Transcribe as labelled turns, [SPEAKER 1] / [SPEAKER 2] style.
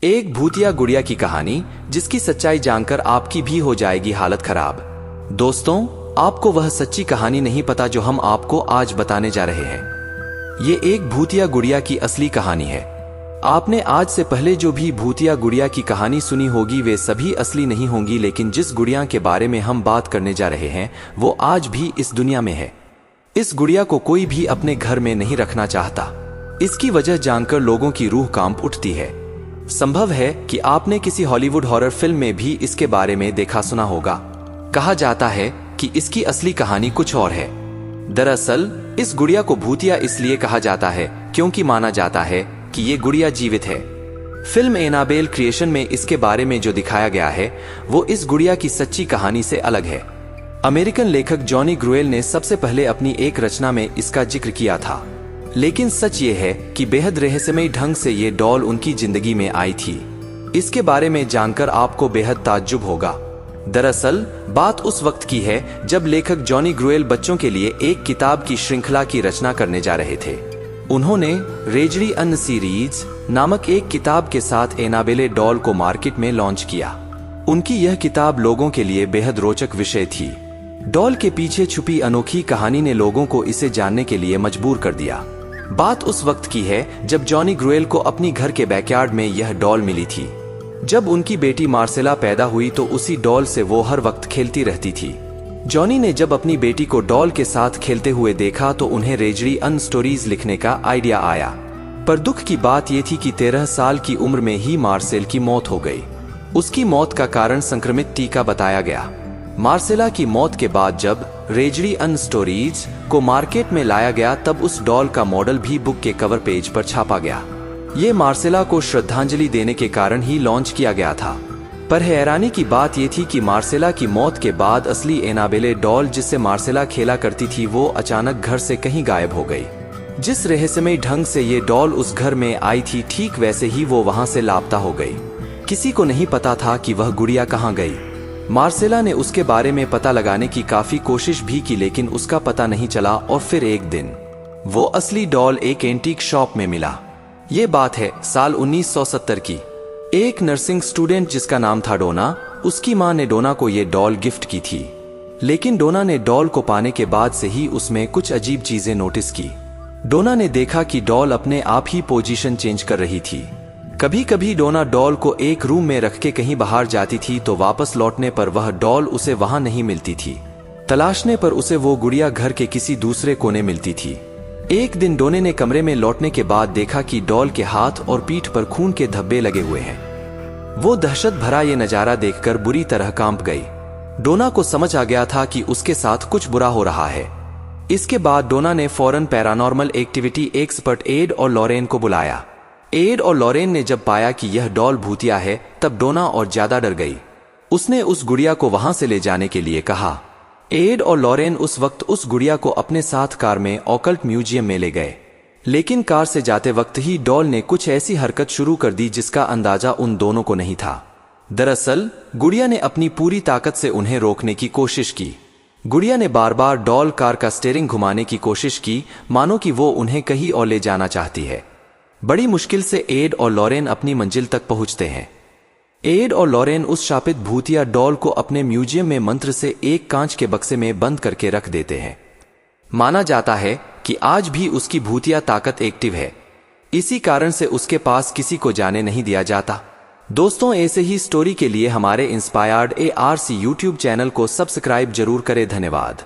[SPEAKER 1] एक भूतिया गुड़िया की कहानी जिसकी सच्चाई जानकर आपकी भी हो जाएगी हालत खराब। दोस्तों, आपको वह सच्ची कहानी नहीं पता जो हम आपको आज बताने जा रहे हैं। ये एक भूतिया गुड़िया की असली कहानी है। आपने आज से पहले जो भी भूतिया गुड़िया की कहानी सुनी होगी वे सभी असली नहीं होंगी, लेकिन जिस गुड़िया के बारे में हम बात करने जा रहे हैं वो आज भी इस दुनिया में है। इस गुड़िया को कोई भी अपने घर में नहीं रखना चाहता। इसकी वजह जानकर लोगों की रूह कांप उठती है। संभव है कि आपने किसी हॉलीवुड हॉरर फिल्म में भी इसके बारे में देखा सुना होगा। कहा जाता है कि इसकी असली कहानी कुछ और है। दरअसल इस गुड़िया को भूतिया इसलिए कहा जाता है क्योंकि माना जाता है कि ये गुड़िया जीवित है। फिल्म एनाबेल क्रिएशन में इसके बारे में जो दिखाया गया है वो इस गुड़िया की सच्ची कहानी से अलग है। अमेरिकन लेखक जॉनी ग्रुएल ने सबसे पहले अपनी एक रचना में इसका जिक्र किया था, लेकिन सच ये है कि बेहद रहस्यमयी ढंग से ये डॉल उनकी जिंदगी में आई थी। इसके बारे में जानकर आपको बेहद ताज्जुब होगा। दरअसल बात उस वक्त की है जब लेखक जॉनी ग्रुएल बच्चों के लिए एक किताब की श्रृंखला की रचना करने जा रहे थे। उन्होंने रेजरी अन सीरीज नामक एक किताब के साथ एनाबेले डॉल को मार्केट में लॉन्च किया। उनकी यह किताब लोगों के लिए बेहद रोचक विषय थी। डॉल के पीछे छुपी अनोखी कहानी ने लोगों को इसे जानने के लिए मजबूर कर दिया। बात उस वक्त की है जब जॉनी ग्रुएल को अपनी घर के बैकयार्ड में यह डॉल मिली थी। जब उनकी बेटी मार्सेला पैदा हुई तो उसी डॉल से वो हर वक्त खेलती रहती थी। जॉनी ने जब अपनी बेटी को डॉल के साथ खेलते हुए देखा तो उन्हें रेजरी अन स्टोरीज लिखने का आइडिया आया। पर दुख की बात यह थी कि 13 साल की उम्र में ही मार्सेल की मौत हो गई। उसकी मौत का कारण संक्रमित टीका बताया गया। मार्सेला की मौत के बाद जब रेजरी अन स्टोरीज को मार्केट में लाया गया तब उस डॉल का मॉडल भी बुक के कवर पेज पर छापा गया। ये मार्सेला को श्रद्धांजलि देने के कारण ही लॉन्च किया गया था। पर हैरानी की बात यह थी कि मार्सेला की मौत के बाद असली एनाबेले डॉल जिससे मार्सेला खेला करती थी वो अचानक घर से कहीं गायब हो गई। जिस रहस्यमयी ढंग से ये डॉल उस घर में आई थी ठीक वैसे ही वो वहां से लापता हो गई। किसी को नहीं पता था कि वह गुड़िया कहाँ गई। मार्सेला ने उसके बारे में पता लगाने की काफी कोशिश भी की, लेकिन उसका पता नहीं चला। और फिर एक दिन वो असली डॉल एक एंटीक शॉप में मिला। ये बात है साल 1970 की। एक नर्सिंग स्टूडेंट जिसका नाम था डोना, उसकी मां ने डोना को ये डॉल गिफ्ट की थी। लेकिन डोना ने डॉल को पाने के बाद से ही उसमें कुछ अजीब चीजें नोटिस की। डोना ने देखा कि डॉल अपने आप ही पोजीशन चेंज कर रही थी। कभी कभी डोना डॉल को एक रूम में रख के कहीं बाहर जाती थी तो वापस लौटने पर वह डॉल उसे वहां नहीं मिलती थी। तलाशने पर उसे वो गुड़िया घर के किसी दूसरे कोने मिलती थी। एक दिन डोने ने कमरे में लौटने के बाद देखा कि डॉल के हाथ और पीठ पर खून के धब्बे लगे हुए हैं। वो दहशत भरा ये नजारा देखकर बुरी तरह कांप गई। डोना को समझ आ गया था कि उसके साथ कुछ बुरा हो रहा है। इसके बाद डोना ने फौरन पैरानॉर्मल एक्टिविटी एक्सपर्ट एड और लॉरेन को बुलाया। एड और लॉरेन ने जब पाया कि यह डॉल भूतिया है तब डोना और ज्यादा डर गई। उसने उस गुड़िया को वहां से ले जाने के लिए कहा। एड और लॉरेन उस वक्त उस गुड़िया को अपने साथ कार में ऑकल्ट म्यूजियम में ले गए। लेकिन कार से जाते वक्त ही डॉल ने कुछ ऐसी हरकत शुरू कर दी जिसका अंदाजा उन दोनों को नहीं था। दरअसल गुड़िया ने अपनी पूरी ताकत से उन्हें रोकने की कोशिश की। गुड़िया ने बार बार डॉल कार का स्टीयरिंग घुमाने की कोशिश की, मानो कि वो उन्हें कहीं और ले जाना चाहती है। बड़ी मुश्किल से एड और लॉरेन अपनी मंजिल तक पहुंचते हैं। एड और लॉरेन उस शापित भूतिया डॉल को अपने म्यूजियम में मंत्र से एक कांच के बक्से में बंद करके रख देते हैं। माना जाता है कि आज भी उसकी भूतिया ताकत एक्टिव है। इसी कारण से उसके पास किसी को जाने नहीं दिया जाता। दोस्तों, ऐसे ही स्टोरी के लिए हमारे इंस्पायर्ड ARC यूट्यूब चैनल को सब्सक्राइब जरूर करें। धन्यवाद।